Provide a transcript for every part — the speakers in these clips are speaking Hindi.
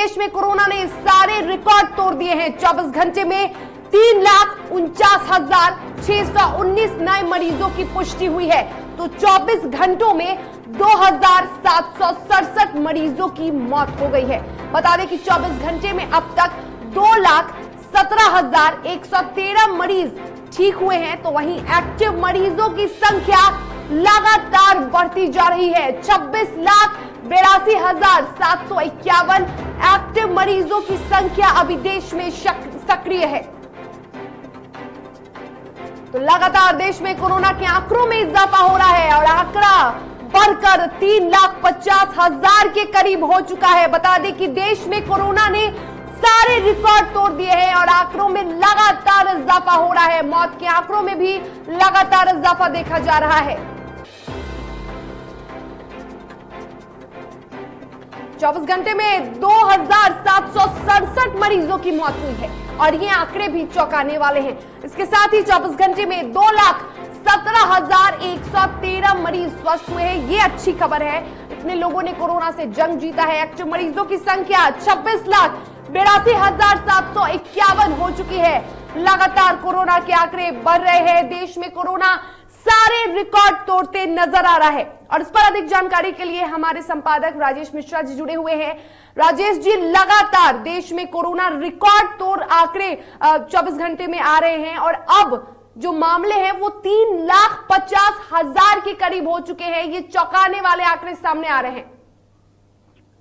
देश में कोरोना ने सारे रिकॉर्ड तोड़ दिए हैं। 24 घंटे में 3,49,619 नए मरीजों की पुष्टि हुई है, तो 24 घंटों में 2,767 मरीजों की मौत हो गई है। बता दें कि 24 घंटे में अब तक 2,17,113 मरीज ठीक हुए हैं, तो वहीं एक्टिव मरीजों की संख्या लगातार बढ़ती जा रही है। 26,82,751 एक्टिव मरीजों की संख्या अभी देश में सक्रिय है। तो लगातार देश में कोरोना के आंकड़ों में इजाफा हो रहा है और आंकड़ा बढ़कर 3,50,000 के करीब हो चुका है। बता दें कि देश में कोरोना ने सारे रिकॉर्ड तोड़ दिए हैं और आंकड़ों में लगातार इजाफा हो रहा है। मौत के आंकड़ों में भी लगातार इजाफा देखा जा रहा है। 24 घंटे में 2,767 मरीजों की मौत हुई है और ये आंकड़े भी चौंकाने वाले हैं। इसके साथ ही 24 घंटे में 2,17,113 मरीज स्वस्थ हुए हैं। ये अच्छी खबर है। इतने लोगों ने कोरोना से जंग जीता है। एक्टिव मरीजों की संख्या 26,82,751 हो चुकी है। लगातार कोरोना के आंकड़े बढ़ रहे हैं। देश में कोरोना सारे रिकॉर्ड तोड़ते नजर आ रहा है और इस पर अधिक जानकारी के लिए हमारे संपादक राजेश मिश्रा जी जुड़े हुए हैं। राजेश जी, लगातार देश में कोरोना रिकॉर्ड तोड़ आंकड़े 24 घंटे में आ रहे हैं और अब जो मामले हैं वो 3,50,000 के करीब हो चुके हैं। ये चौंकाने वाले आंकड़े सामने आ रहे हैं।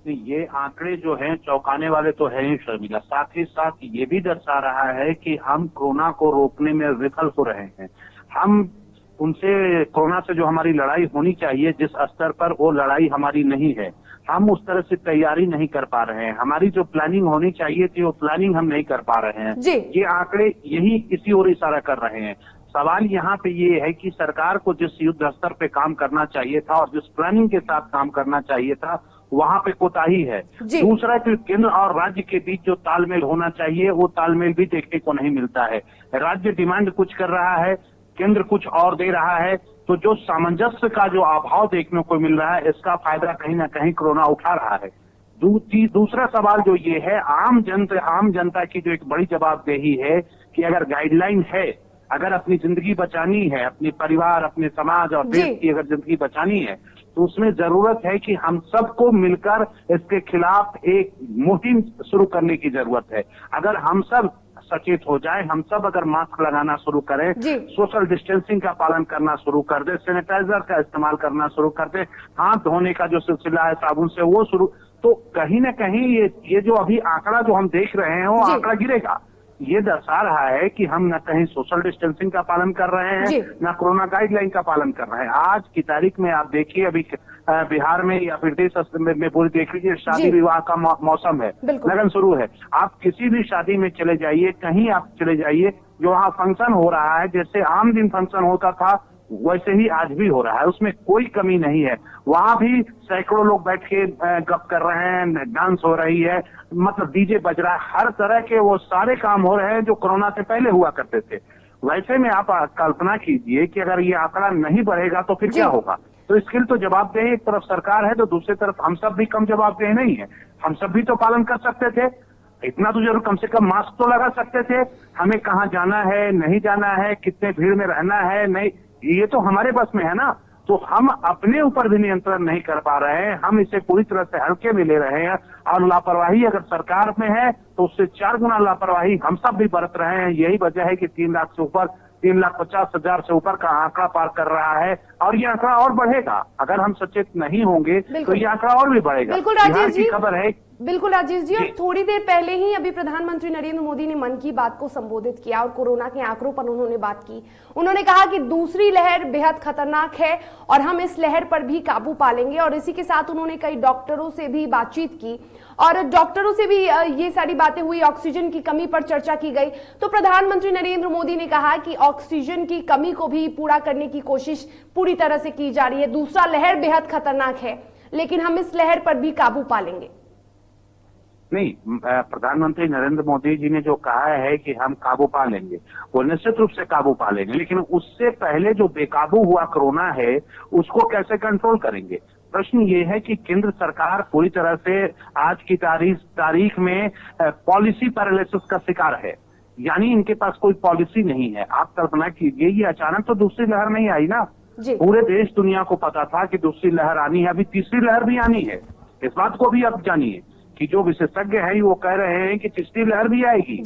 ये आंकड़े जो हैं चौंकाने वाले तो है ही शर्मिला, साथ ही साथ ये भी दर्शा रहा है कि हम कोरोना को रोकने में विफल हो रहे हैं। हम उनसे कोरोना से जो हमारी लड़ाई होनी चाहिए जिस स्तर पर, वो लड़ाई हमारी नहीं है। हम उस तरह से तैयारी नहीं कर पा रहे हैं। हमारी जो प्लानिंग होनी चाहिए थी वो प्लानिंग हम नहीं कर पा रहे हैं। ये आंकड़े यही इसी ओर इशारा कर रहे हैं। सवाल यहाँ पे ये है कि सरकार को जिस युद्ध स्तर पे काम करना चाहिए था और जिस प्लानिंग के साथ काम करना चाहिए था, वहाँ पे कोताही है। दूसरा कि केंद्र और राज्य के बीच जो तालमेल होना चाहिए वो तालमेल भी देखने को नहीं मिलता है। राज्य डिमांड कुछ कर रहा है, केंद्र कुछ और दे रहा है, तो जो सामंजस्य का जो अभाव देखने को मिल रहा है, इसका फायदा कहीं ना कहीं कोरोना उठा रहा है। दूसरा सवाल जो ये है, आम जनता की जो एक बड़ी जवाबदेही है कि अगर गाइडलाइन है, अगर अपनी जिंदगी बचानी है, अपने परिवार, अपने समाज और देश की अगर जिंदगी बचानी है, तो उसमें जरूरत है कि हम सबको मिलकर इसके खिलाफ एक मुहिम शुरू करने की जरूरत है। अगर हम सब सचेत हो जाए, हम सब अगर मास्क लगाना शुरू करें, सोशल डिस्टेंसिंग का पालन करना शुरू कर दे, सैनिटाइजर का इस्तेमाल करना शुरू कर दे, हाथ धोने का जो सिलसिला है साबुन से वो शुरू, तो कहीं ना कहीं ये जो अभी आंकड़ा जो हम देख रहे हैं वो आंकड़ा गिरेगा। ये दर्शा रहा है कि हम न कहीं सोशल डिस्टेंसिंग का पालन कर रहे हैं, न कोरोना गाइडलाइन का पालन कर रहे हैं। आज की तारीख में आप देखिए, अभी बिहार में या फिर देश में पूरी देख लीजिए, शादी विवाह का मौसम है, लगन शुरू है। आप किसी भी शादी में चले जाइए, कहीं आप चले जाइए, जो वहाँ फंक्शन हो रहा है, जैसे आम दिन फंक्शन होता था वैसे ही आज भी हो रहा है, उसमें कोई कमी नहीं है। वहाँ भी सैकड़ों लोग बैठ के गप कर रहे हैं, डांस हो रही है, मतलब डीजे बज रहा है, हर तरह के वो सारे काम हो रहे हैं जो कोरोना से पहले हुआ करते थे। वैसे में आप कल्पना कीजिए कि अगर ये आंकड़ा नहीं बढ़ेगा तो फिर क्या होगा। तो इसके लिए तो जवाबदेही एक तरफ सरकार है, तो दूसरी तरफ हम सब भी कम जवाबदेह नहीं है। हम सब भी तो पालन कर सकते थे, इतना तो जरूर कम से कम मास्क तो लगा सकते थे। हमें कहाँ जाना है, नहीं जाना है, कितने भीड़ में रहना है, नहीं, ये तो हमारे बस में है ना। तो हम अपने ऊपर भी नियंत्रण नहीं कर पा रहे हैं, हम इसे पूरी तरह से हल्के में ले रहे हैं और लापरवाही अगर सरकार में है तो उससे 4 गुना लापरवाही हम सब भी बरत रहे हैं। यही वजह है कि 3 लाख से ऊपर, 3,50,000 से ऊपर का आंकड़ा पार कर रहा है और ये आंकड़ा और बढ़ेगा। अगर हम सचेत नहीं होंगे तो ये आंकड़ा और भी बढ़ेगा। बिल्कुल राजेश जी, खबर है। बिल्कुल राजेश जी, और थोड़ी देर पहले ही अभी प्रधानमंत्री नरेंद्र मोदी ने मन की बात को संबोधित किया और कोरोना के आंकड़ों पर उन्होंने बात की। उन्होंने कहा कि दूसरी लहर बेहद खतरनाक है और हम इस लहर पर भी काबू पा लेंगे। और इसी के साथ उन्होंने कई डॉक्टरों से भी बातचीत की और डॉक्टरों से भी ये सारी बातें हुई, ऑक्सीजन की कमी पर चर्चा की गई। तो प्रधानमंत्री नरेंद्र मोदी ने कहा कि ऑक्सीजन की कमी को भी पूरा करने की कोशिश पूरी तरह से की जा रही है। दूसरा लहर बेहद खतरनाक है लेकिन हम इस लहर पर भी काबू पा लेंगे। नहीं, प्रधानमंत्री नरेंद्र मोदी जी ने जो कहा है कि हम काबू पा लेंगे, वो निश्चित रूप से काबू पा लेंगे, लेकिन उससे पहले जो बेकाबू हुआ कोरोना है उसको कैसे कंट्रोल करेंगे। प्रश्न ये है कि केंद्र सरकार पूरी तरह से आज की तारीख में पॉलिसी पैरालिसिस का शिकार है, यानी इनके पास कोई पॉलिसी नहीं है। आप कल्पना कीजिए, ये अचानक तो दूसरी लहर नहीं आई ना, पूरे देश दुनिया को पता था कि दूसरी लहर आनी है, अभी तीसरी लहर भी आनी है। इस बात को भी आप जानिए कि जो विशेषज्ञ हैं वो कह रहे हैं कि तीसरी लहर भी आएगी,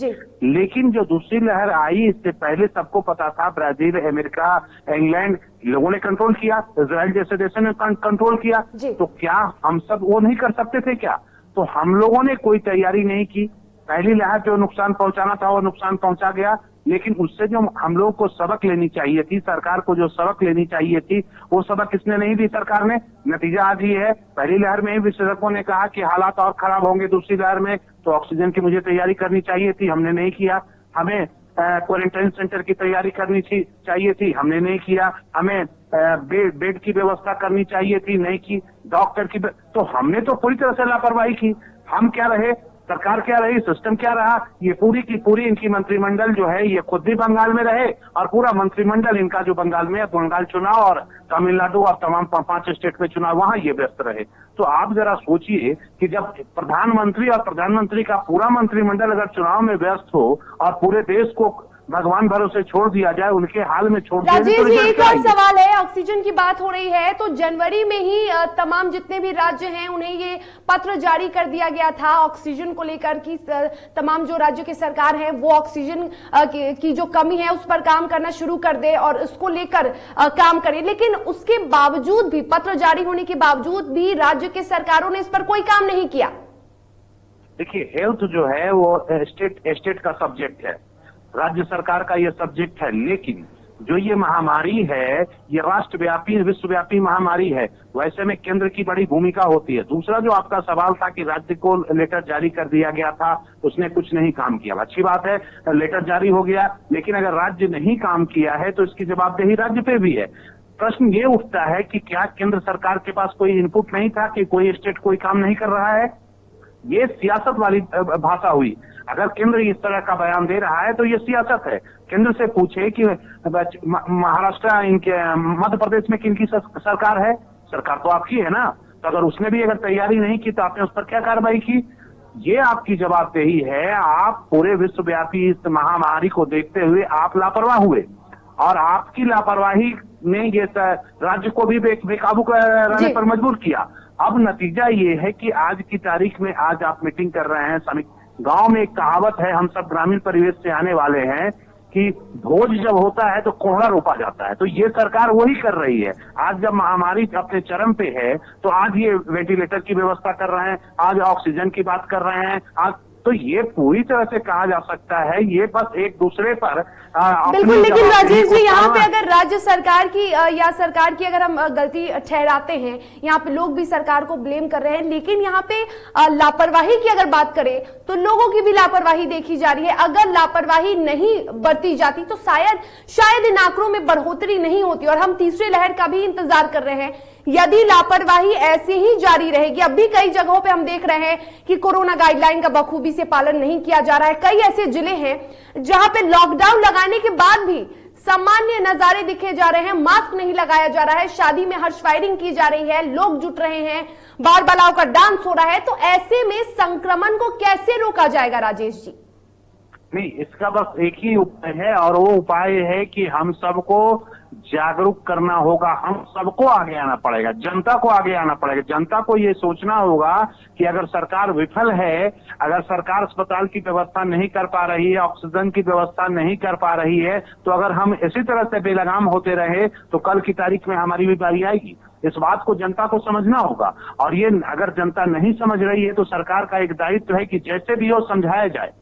लेकिन जो दूसरी लहर आई इससे पहले सबको पता था, ब्राजील, अमेरिका, इंग्लैंड, लोगों ने कंट्रोल किया, इजराइल जैसे देशों ने कंट्रोल किया, तो क्या हम सब वो नहीं कर सकते थे क्या? तो हम लोगों ने कोई तैयारी नहीं की। पहली लहर जो नुकसान पहुंचाना था वो नुकसान पहुंचा गया, लेकिन उससे जो हम लोगों को सबक लेनी चाहिए थी, सरकार को जो सबक लेनी चाहिए थी, वो सबक किसने नहीं दी? सरकार ने। नतीजा आज ये है, पहली लहर में ही विशेषज्ञों ने कहा कि हालात और खराब होंगे दूसरी लहर में, तो ऑक्सीजन की मुझे तैयारी करनी चाहिए थी, हमने नहीं किया। हमें क्वारंटाइन सेंटर की तैयारी करनी चाहिए थी, हमने नहीं किया। हमें बेड की व्यवस्था करनी चाहिए थी, नहीं की। डॉक्टर की, तो हमने तो पूरी तरह से लापरवाही की। हम क्या रहे, सरकार क्या रही, सिस्टम क्या रहा? ये पूरी की पूरी इनकी मंत्रिमंडल जो है ये खुद भी बंगाल में रहे और पूरा मंत्रिमंडल इनका जो बंगाल में है, बंगाल चुनाव और तमिलनाडु और तमाम 5 स्टेट में चुनाव, वहां ये व्यस्त रहे। तो आप जरा सोचिए कि जब प्रधानमंत्री और प्रधानमंत्री का पूरा मंत्रिमंडल अगर चुनाव में व्यस्त हो और पूरे देश को भगवान भरोसे छोड़ दिया जाए, उनके हाल में छोड़ दिया जाए, राजेश जी, एक और सवाल है, ऑक्सीजन की बात हो रही है तो जनवरी में ही तमाम जितने भी राज्य हैं उन्हें ये पत्र जारी कर दिया गया था ऑक्सीजन को लेकर कि तमाम जो राज्य की सरकार है वो ऑक्सीजन की जो कमी है उस पर काम करना शुरू कर दे और उसको लेकर काम करे, लेकिन उसके बावजूद भी, पत्र जारी होने के बावजूद भी राज्य के सरकारों ने इस पर कोई काम नहीं किया। देखिए, हेल्थ जो है वो स्टेट का सब्जेक्ट है, राज्य सरकार का ये सब्जेक्ट है, लेकिन जो ये महामारी है ये राष्ट्रव्यापी विश्वव्यापी महामारी है, वैसे में केंद्र की बड़ी भूमिका होती है। दूसरा जो आपका सवाल था कि राज्य को लेटर जारी कर दिया गया था, उसने कुछ नहीं काम किया, अच्छी बात है, लेटर जारी हो गया, लेकिन अगर राज्य नहीं काम किया है तो इसकी जवाबदेही राज्य पे भी है। प्रश्न ये उठता है कि क्या केंद्र सरकार के पास कोई इनपुट नहीं था कि कोई स्टेट कोई काम नहीं कर रहा है? ये सियासत वाली भाषा हुई। अगर केंद्र इस तरह का बयान दे रहा है तो ये सियासत है। केंद्र से पूछे कि महाराष्ट्र, इनके मध्य प्रदेश में किनकी सरकार है? सरकार तो आपकी है ना, तो अगर उसने भी अगर तैयारी नहीं की तो आपने उस पर क्या कार्रवाई की? ये आपकी जवाबदेही है। आप पूरे विश्वव्यापी इस महामारी को देखते हुए आप लापरवाह हुए और आपकी लापरवाही ने ये राज्य को भी बेकाबू रहने पर मजबूर किया। अब नतीजा ये है कि आज की तारीख में, आज आप मीटिंग कर रहे हैं, गांव में एक कहावत है, हम सब ग्रामीण परिवेश से आने वाले हैं, कि भोज जब होता है तो कोहड़ा रोपा जाता है, तो ये सरकार वही कर रही है। आज जब महामारी अपने चरम पे है तो आज ये वेंटिलेटर की व्यवस्था कर रहे हैं, आज ऑक्सीजन की बात कर रहे हैं, आज तो ये पूरी तरह से कहा जा सकता है ये बस एक दूसरे पर बिल्कुल। लेकिन राजेश जी, यहाँ पे अगर राज्य सरकार की या सरकार की अगर हम गलती ठहराते हैं, यहाँ पे लोग भी सरकार को ब्लेम कर रहे हैं, लेकिन यहाँ पे लापरवाही की अगर बात करें तो लोगों की भी लापरवाही देखी जा रही है। अगर लापरवाही नहीं बरती जाती तो शायद इन आंकड़ों में बढ़ोतरी नहीं होती और हम तीसरी लहर का भी इंतजार कर रहे हैं। यदि लापरवाही ऐसे ही जारी रहेगी, अब भी कई जगहों पे हम देख रहे हैं कि कोरोना गाइडलाइन का बखूबी से पालन नहीं किया जा रहा है। कई ऐसे जिले हैं जहां पे लॉकडाउन लगाने के बाद भी सामान्य नजारे दिखे जा रहे हैं, मास्क नहीं लगाया जा रहा है, शादी में हर्ष फायरिंग की जा रही है, लोग जुट रहे हैं, बार बालाओं का डांस हो रहा है। तो ऐसे में संक्रमण को कैसे रोका जाएगा राजेश जी? नहीं, इसका बस एक ही उपाय है और वो उपाय है कि हम सबको जागरूक करना होगा, हम सबको आगे आना पड़ेगा, जनता को आगे आना पड़ेगा। जनता को ये सोचना होगा कि अगर सरकार विफल है, अगर सरकार अस्पताल की व्यवस्था नहीं कर पा रही है, ऑक्सीजन की व्यवस्था नहीं कर पा रही है, तो अगर हम इसी तरह से बेलगाम होते रहे तो कल की तारीख में हमारी भी बारी आएगी। इस बात को जनता को समझना होगा और ये अगर जनता नहीं समझ रही है तो सरकार का एक दायित्व है कि जैसे भी हो समझाया जाए,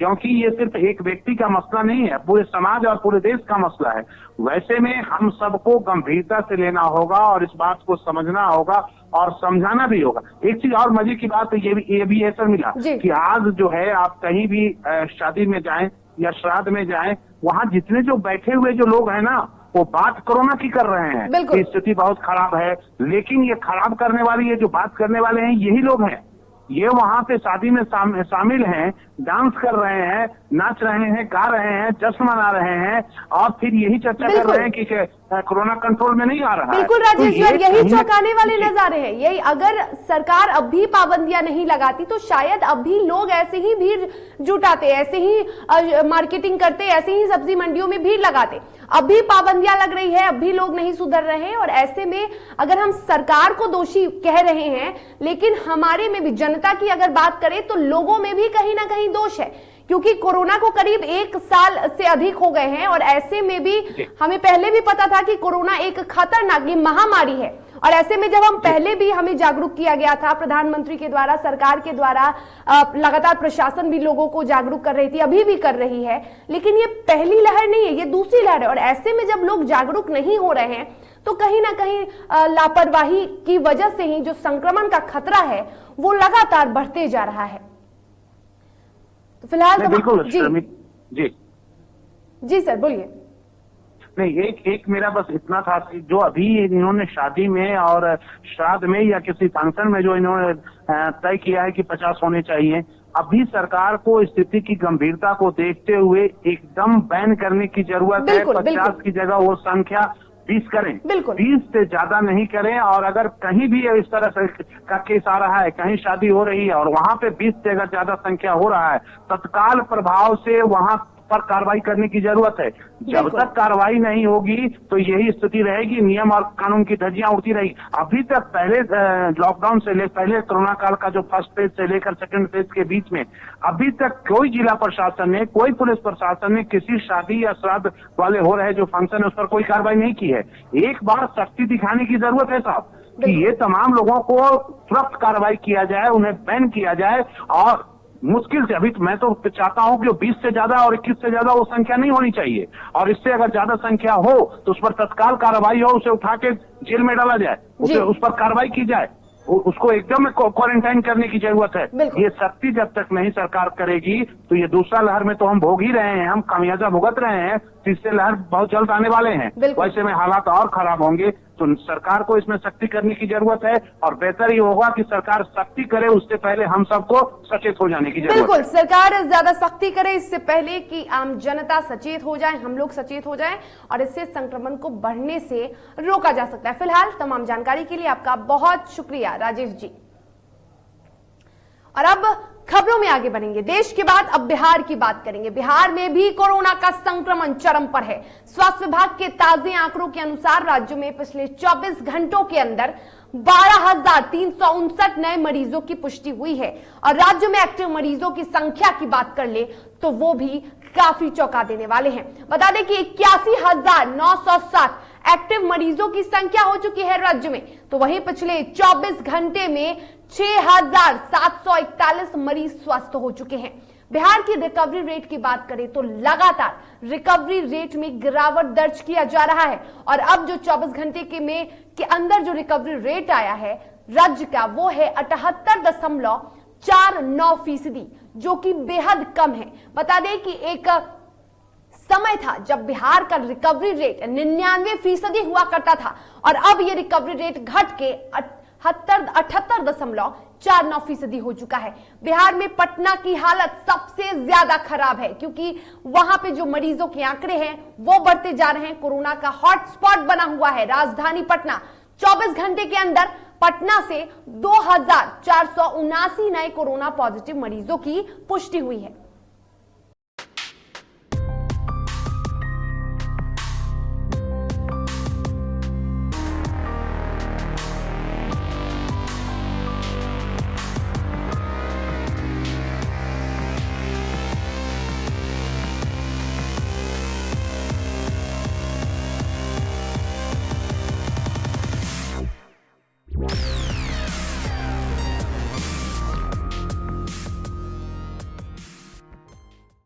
क्योंकि ये सिर्फ एक व्यक्ति का मसला नहीं है, पूरे समाज और पूरे देश का मसला है। वैसे में हम सबको गंभीरता से लेना होगा और इस बात को समझना होगा और समझाना भी होगा। एक चीज और मजे की बात ये भी ऐसा मिला कि आज जो है आप कहीं भी शादी में जाएं या श्राद्ध में जाएं, वहां जितने जो बैठे हुए जो लोग हैं ना, वो बात कोरोना की कर रहे हैं कि स्थिति बहुत खराब है, लेकिन ये खराब करने वाले, ये जो बात करने वाले हैं, यही लोग हैं। ये वहां पे शादी में शामिल हैं, डांस कर रहे हैं, नाच रहे हैं, गा रहे हैं, जश्न मना रहे हैं, और फिर यही चर्चा कर रहे हैं कि कोरोना कंट्रोल में नहीं आ रहा है। बिल्कुल राजेश जी, और यही चौंकाने वाले नजारे हैं। यही अगर सरकार अब भी पाबंदियां नहीं लगाती तो शायद अब भी लोग ऐसे ही भीड़ जुटाते, ऐसे ही मार्केटिंग करते, ऐसे ही सब्जी मंडियों में भीड़ लगाते। अब भी पाबंदियां लग रही है, अब भी लोग नहीं सुधर रहे हैं, और ऐसे में अगर हम सरकार को दोषी कह रहे हैं, लेकिन हमारे में भी, जनता की अगर बात करें तो लोगों में भी कहीं ना कहीं दोष है, क्योंकि कोरोना को करीब 1 साल से अधिक हो गए हैं, और ऐसे में भी हमें पहले भी पता था कि कोरोना एक खतरनाक महामारी है। और ऐसे में जब हम पहले भी हमें जागरूक किया गया था, प्रधानमंत्री के द्वारा, सरकार के द्वारा, लगातार प्रशासन भी लोगों को जागरूक कर रही थी, अभी भी कर रही है, लेकिन ये पहली लहर नहीं है, ये दूसरी लहर है। और ऐसे में जब लोग जागरूक नहीं हो रहे हैं तो कहीं ना कहीं लापरवाही की वजह से ही जो संक्रमण का खतरा है वो लगातार बढ़ते जा रहा है। तो फिलहाल बिल्कुल जी जी सर बोलिए। नहीं, एक मेरा बस इतना था कि जो अभी इन्होंने शादी में और श्राद्ध में या किसी फंक्शन में जो इन्होंने तय किया है कि 50 होने चाहिए, अभी सरकार को स्थिति की गंभीरता को देखते हुए एकदम बैन करने की जरूरत है। 50 की जगह वो संख्या 20 करें, 20 से ज्यादा नहीं करें। और अगर कहीं भी इस तरह से का केस आ रहा है, कहीं शादी हो रही है और वहां पे 20 से अगर ज्यादा संख्या हो रहा है, तत्काल प्रभाव से वहां पर कार्रवाई करने की जरूरत है। जब तक कार्रवाई नहीं होगी तो यही स्थिति रहेगी, नियम और कानून की धज्जियां उड़ती रहेगी। अभी तक पहले लॉकडाउन से पहले कोरोना काल का जो फर्स्ट फेज से लेकर सेकंड फेज के बीच में अभी तक कोई जिला प्रशासन ने, कोई पुलिस प्रशासन ने किसी शादी या श्राद्ध वाले हो रहे जो फंक्शन है उस पर कोई कार्रवाई नहीं की है। एक बार सख्ती दिखाने की जरूरत है साहब, कि ये तमाम लोगों को तुरंत कार्रवाई किया जाए, उन्हें बैन किया जाए। और मुश्किल से, अभी मैं तो चाहता हूं कि 20 से ज्यादा और 21 से ज्यादा वो संख्या नहीं होनी चाहिए, और इससे अगर ज्यादा संख्या हो तो उस पर तत्काल कार्रवाई हो, उसे उठा के जेल में डाला जाए, उस पर कार्रवाई की जाए, उसको एकदम क्वारंटाइन करने की जरूरत है। ये सख्ती जब तक नहीं सरकार करेगी तो ये दूसरा लहर में तो हम भोग ही रहे हैं, हम खामियाजा भुगत रहे हैं, तीसरे लहर बहुत जल्द आने वाले हैं। वैसे में हालात और खराब होंगे, तो सरकार को इसमें सख्ती करने की जरूरत है। और बेहतर ये होगा कि सरकार सख्ती करे, उससे पहले हम सबको सचेत हो जाने की जरूरत है। बिल्कुल, सरकार ज्यादा सख्ती करे इससे पहले कि आम जनता सचेत हो जाए, हम लोग सचेत हो जाएं, और इससे संक्रमण को बढ़ने से रोका जा सकता है। फिलहाल तमाम जानकारी के लिए आपका बहुत शुक्रिया राजेश जी। और अब खबरों में आगे बढ़ेंगे। देश के बाद अब बिहार की बात करेंगे। बिहार में भी कोरोना का संक्रमण चरम पर है। स्वास्थ्य विभाग के ताजे आंकड़ों के अनुसार राज्य में पिछले 24 घंटों के अंदर 12,359 नए मरीजों की पुष्टि हुई है। और राज्य में एक्टिव मरीजों की संख्या की बात कर ले तो वो भी काफी चौंका देने वाले हैं। बता दें कि 81,907 एक्टिव मरीजों की संख्या हो चुकी है राज्य में। तो वहीं पिछले 24 घंटे में 6,741 मरीज स्वस्थ हो चुके हैं। बिहार की रिकवरी रेट की बात करें तो लगातार रिकवरी रेट में गिरावट दर्ज किया जा रहा है। और अब जो 24 घंटे के अंदर जो रिकवरी रेट आया है राज्य का, वो है 78.49%, जो कि बेहद कम है। बता दें कि एक समय था जब बिहार का रिकवरी रेट 99% हुआ करता था, और अब यह रिकवरी रेट घट के 78.49% हो चुका है। बिहार में पटना की हालत सबसे ज्यादा खराब है, क्योंकि वहां पे जो मरीजों के आंकड़े हैं वो बढ़ते जा रहे हैं। कोरोना का हॉटस्पॉट बना हुआ है राजधानी पटना। 24 घंटे के अंदर पटना से 2,479 नए कोरोना पॉजिटिव मरीजों की पुष्टि हुई है।